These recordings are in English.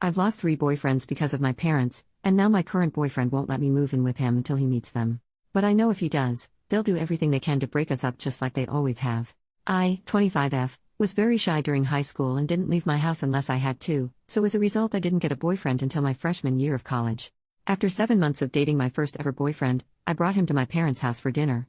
I've lost 3 boyfriends because of my parents, and now my current boyfriend won't let me move in with him until he meets them. But I know if he does, they'll do everything they can to break us up just like they always have. I, 25F, was very shy during high school and didn't leave my house unless I had to, so as a result I didn't get a boyfriend until my freshman year of college. After 7 months of dating my first ever boyfriend, I brought him to my parents' house for dinner,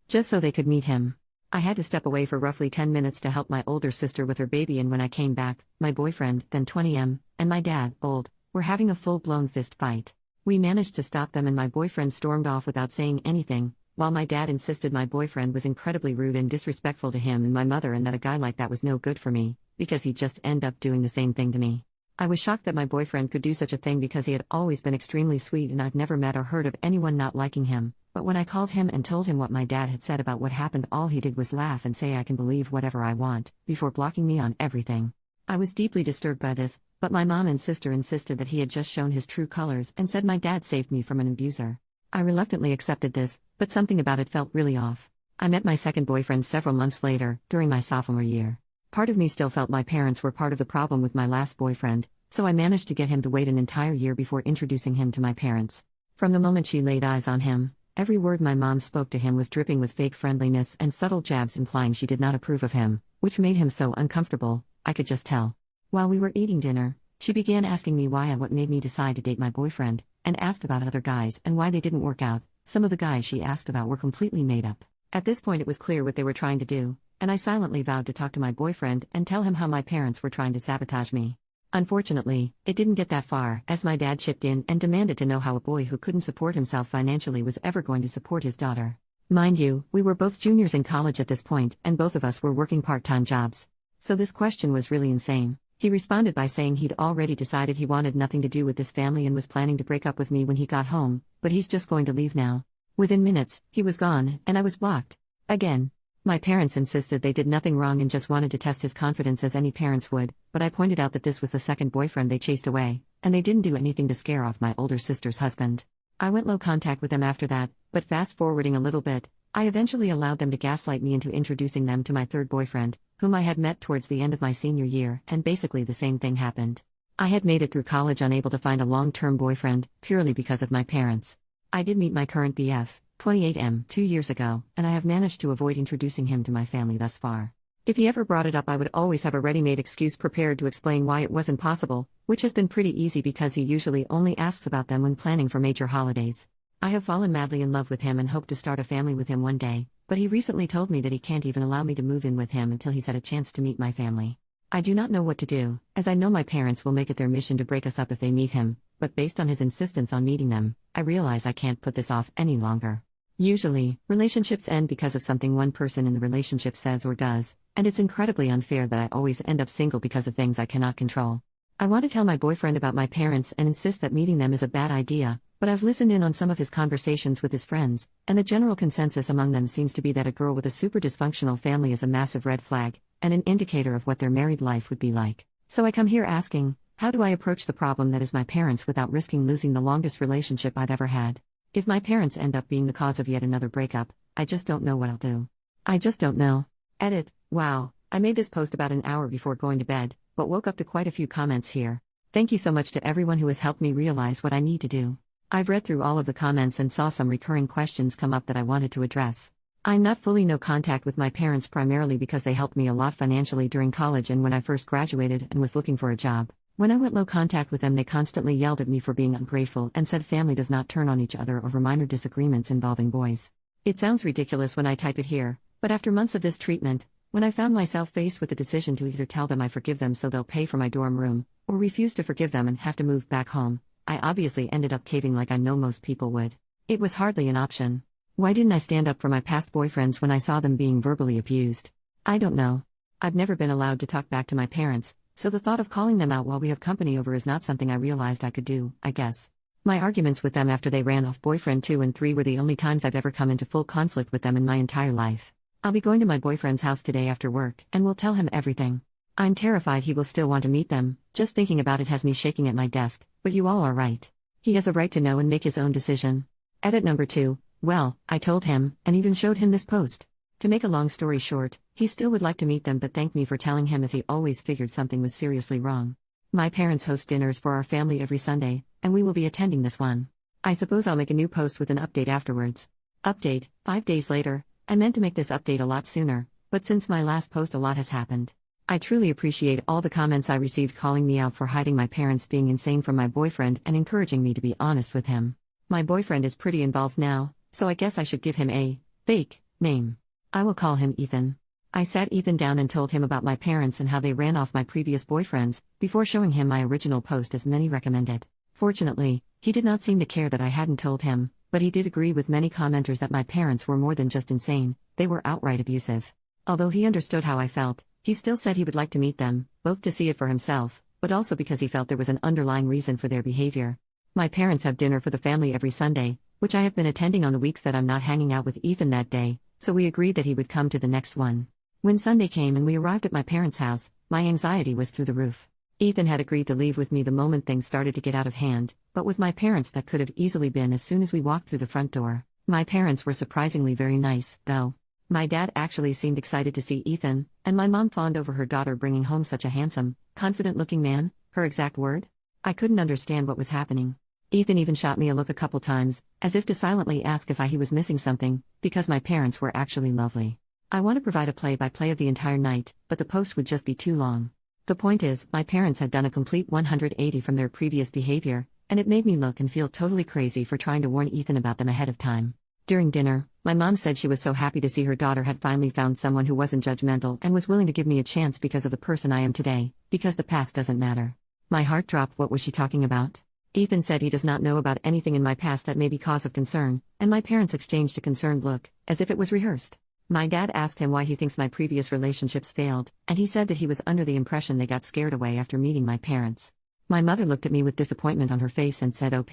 just so they could meet him. I had to step away for roughly 10 minutes to help my older sister with her baby, and when I came back, my boyfriend, then 20M, and my dad, old, were having a full-blown fist fight. We managed to stop them and my boyfriend stormed off without saying anything, while my dad insisted my boyfriend was incredibly rude and disrespectful to him and my mother and that a guy like that was no good for me, because he'd just end up doing the same thing to me. I was shocked that my boyfriend could do such a thing because he had always been extremely sweet and I've never met or heard of anyone not liking him. But when I called him and told him what my dad had said about what happened, all he did was laugh and say I can believe whatever I want, before blocking me on everything. I was deeply disturbed by this, but my mom and sister insisted that he had just shown his true colors and said my dad saved me from an abuser. I reluctantly accepted this, but something about it felt really off. I met my second boyfriend several months later, during my sophomore year. Part of me still felt my parents were part of the problem with my last boyfriend, so I managed to get him to wait an entire year before introducing him to my parents. From the moment she laid eyes on him, every word my mom spoke to him was dripping with fake friendliness and subtle jabs implying she did not approve of him, which made him so uncomfortable, I could just tell. While we were eating dinner, she began asking me why and what made me decide to date my boyfriend, and asked about other guys and why they didn't work out. Some of the guys she asked about were completely made up. At this point it was clear what they were trying to do, and I silently vowed to talk to my boyfriend and tell him how my parents were trying to sabotage me. Unfortunately, it didn't get that far, as my dad chipped in and demanded to know how a boy who couldn't support himself financially was ever going to support his daughter. Mind you, we were both juniors in college at this point, and both of us were working part-time jobs. So this question was really insane. He responded by saying he'd already decided he wanted nothing to do with this family and was planning to break up with me when he got home, but he's just going to leave now. Within minutes, he was gone, and I was blocked. Again. My parents insisted they did nothing wrong and just wanted to test his confidence as any parents would, but I pointed out that this was the second boyfriend they chased away, and they didn't do anything to scare off my older sister's husband. I went low contact with them after that, but fast forwarding a little bit, I eventually allowed them to gaslight me into introducing them to my third boyfriend, whom I had met towards the end of my senior year, and basically the same thing happened. I had made it through college unable to find a long-term boyfriend, purely because of my parents. I did meet my current BF, 28M, 2 years ago, and I have managed to avoid introducing him to my family thus far. If he ever brought it up, I would always have a ready-made excuse prepared to explain why it wasn't possible, which has been pretty easy because he usually only asks about them when planning for major holidays. I have fallen madly in love with him and hope to start a family with him one day, but he recently told me that he can't even allow me to move in with him until he's had a chance to meet my family. I do not know what to do, as I know my parents will make it their mission to break us up if they meet him, but based on his insistence on meeting them, I realize I can't put this off any longer. Usually, relationships end because of something one person in the relationship says or does, and it's incredibly unfair that I always end up single because of things I cannot control. I want to tell my boyfriend about my parents and insist that meeting them is a bad idea, but I've listened in on some of his conversations with his friends, and the general consensus among them seems to be that a girl with a super dysfunctional family is a massive red flag, and an indicator of what their married life would be like. So I come here asking, how do I approach the problem that is my parents without risking losing the longest relationship I've ever had? If my parents end up being the cause of yet another breakup, I just don't know what I'll do. I just don't know. Edit. Wow, I made this post about an hour before going to bed, but woke up to quite a few comments here. Thank you so much to everyone who has helped me realize what I need to do. I've read through all of the comments and saw some recurring questions come up that I wanted to address. I'm not fully no contact with my parents primarily because they helped me a lot financially during college and when I first graduated and was looking for a job. When I went low contact with them, they constantly yelled at me for being ungrateful and said family does not turn on each other over minor disagreements involving boys. It sounds ridiculous when I type it here, but after months of this treatment, when I found myself faced with the decision to either tell them I forgive them so they'll pay for my dorm room, or refuse to forgive them and have to move back home, I obviously ended up caving like I know most people would. It was hardly an option. Why didn't I stand up for my past boyfriends when I saw them being verbally abused? I don't know. I've never been allowed to talk back to my parents, so the thought of calling them out while we have company over is not something I realized I could do, I guess. My arguments with them after they ran off boyfriend 2 and 3 were the only times I've ever come into full conflict with them in my entire life. I'll be going to my boyfriend's house today after work and will tell him everything. I'm terrified he will still want to meet them, just thinking about it has me shaking at my desk, but you all are right. He has a right to know and make his own decision. Edit number 2, well, I told him, and even showed him this post. To make a long story short, he still would like to meet them but thanked me for telling him as he always figured something was seriously wrong. My parents host dinners for our family every Sunday, and we will be attending this one. I suppose I'll make a new post with an update afterwards. Update, 5 days later. I meant to make this update a lot sooner, but since my last post a lot has happened. I truly appreciate all the comments I received calling me out for hiding my parents being insane from my boyfriend and encouraging me to be honest with him. My boyfriend is pretty involved now, so I guess I should give him a fake name. I will call him Ethan. I sat Ethan down and told him about my parents and how they ran off my previous boyfriends, before showing him my original post as many recommended. Fortunately, he did not seem to care that I hadn't told him, but he did agree with many commenters that my parents were more than just insane, they were outright abusive. Although he understood how I felt, he still said he would like to meet them, both to see it for himself, but also because he felt there was an underlying reason for their behavior. My parents have dinner for the family every Sunday, which I have been attending on the weeks that I'm not hanging out with Ethan that day, so we agreed that he would come to the next one. When Sunday came and we arrived at my parents' house, my anxiety was through the roof. Ethan had agreed to leave with me the moment things started to get out of hand, but with my parents that could have easily been as soon as we walked through the front door. My parents were surprisingly very nice, though. My dad actually seemed excited to see Ethan, and my mom fawned over her daughter bringing home such a handsome, confident-looking man, her exact word. I couldn't understand what was happening. Ethan even shot me a look a couple times, as if to silently ask if he was missing something, because my parents were actually lovely. I want to provide a play-by-play of the entire night, but the post would just be too long. The point is, my parents had done a complete 180 from their previous behavior, and it made me look and feel totally crazy for trying to warn Ethan about them ahead of time. During dinner, my mom said she was so happy to see her daughter had finally found someone who wasn't judgmental and was willing to give me a chance because of the person I am today, because the past doesn't matter. My heart dropped. What was she talking about? Ethan said he does not know about anything in my past that may be cause of concern, and my parents exchanged a concerned look, as if it was rehearsed. My dad asked him why he thinks my previous relationships failed, and he said that he was under the impression they got scared away after meeting my parents. My mother looked at me with disappointment on her face and said, "OP.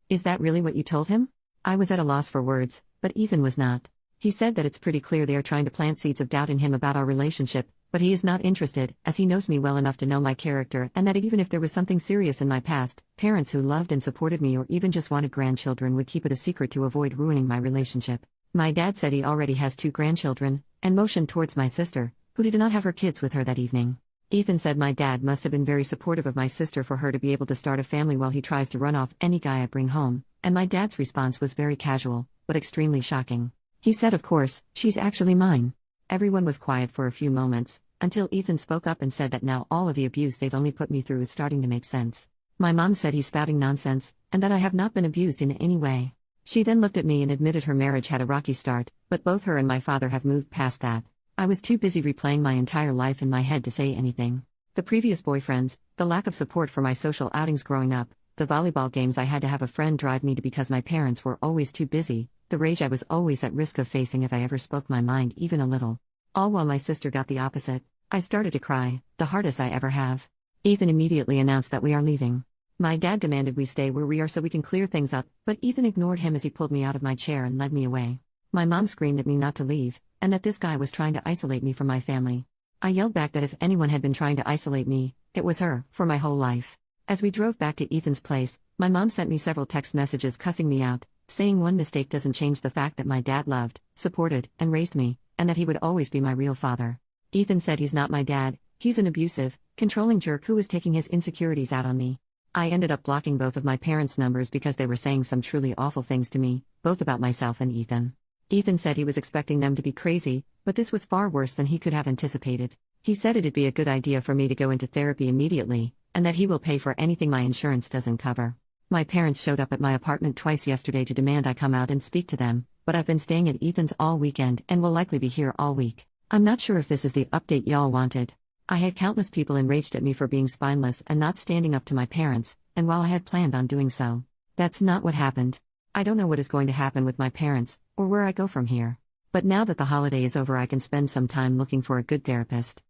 Is that really what you told him?" I was at a loss for words, but Ethan was not. He said that it's pretty clear they are trying to plant seeds of doubt in him about our relationship, but he is not interested, as he knows me well enough to know my character and that even if there was something serious in my past, parents who loved and supported me or even just wanted grandchildren would keep it a secret to avoid ruining my relationship. My dad said he already has 2 grandchildren, and motioned towards my sister, who did not have her kids with her that evening. Ethan said my dad must have been very supportive of my sister for her to be able to start a family while he tries to run off any guy I bring home, and my dad's response was very casual, but extremely shocking. He said, "Of course, she's actually mine." Everyone was quiet for a few moments, until Ethan spoke up and said that now all of the abuse they've only put me through is starting to make sense. My mom said he's spouting nonsense, and that I have not been abused in any way. She then looked at me and admitted her marriage had a rocky start, but both her and my father have moved past that. I was too busy replaying my entire life in my head to say anything. The previous boyfriends, the lack of support for my social outings growing up, the volleyball games I had to have a friend drive me to because my parents were always too busy, the rage I was always at risk of facing if I ever spoke my mind even a little. All while my sister got the opposite. I started to cry, the hardest I ever have. Ethan immediately announced that we are leaving. My dad demanded we stay where we are so we can clear things up, but Ethan ignored him as he pulled me out of my chair and led me away. My mom screamed at me not to leave, and that this guy was trying to isolate me from my family. I yelled back that if anyone had been trying to isolate me, it was her, for my whole life. As we drove back to Ethan's place, my mom sent me several text messages cussing me out, saying one mistake doesn't change the fact that my dad loved, supported, and raised me, and that he would always be my real father. Ethan said he's not my dad, he's an abusive, controlling jerk who is taking his insecurities out on me. I ended up blocking both of my parents' numbers because they were saying some truly awful things to me, both about myself and Ethan. Ethan said he was expecting them to be crazy, but this was far worse than he could have anticipated. He said it'd be a good idea for me to go into therapy immediately, and that he will pay for anything my insurance doesn't cover. My parents showed up at my apartment twice yesterday to demand I come out and speak to them, but I've been staying at Ethan's all weekend and will likely be here all week. I'm not sure if this is the update y'all wanted. I had countless people enraged at me for being spineless and not standing up to my parents, and while I had planned on doing so, that's not what happened. I don't know what is going to happen with my parents, or where I go from here. But now that the holiday is over, I can spend some time looking for a good therapist.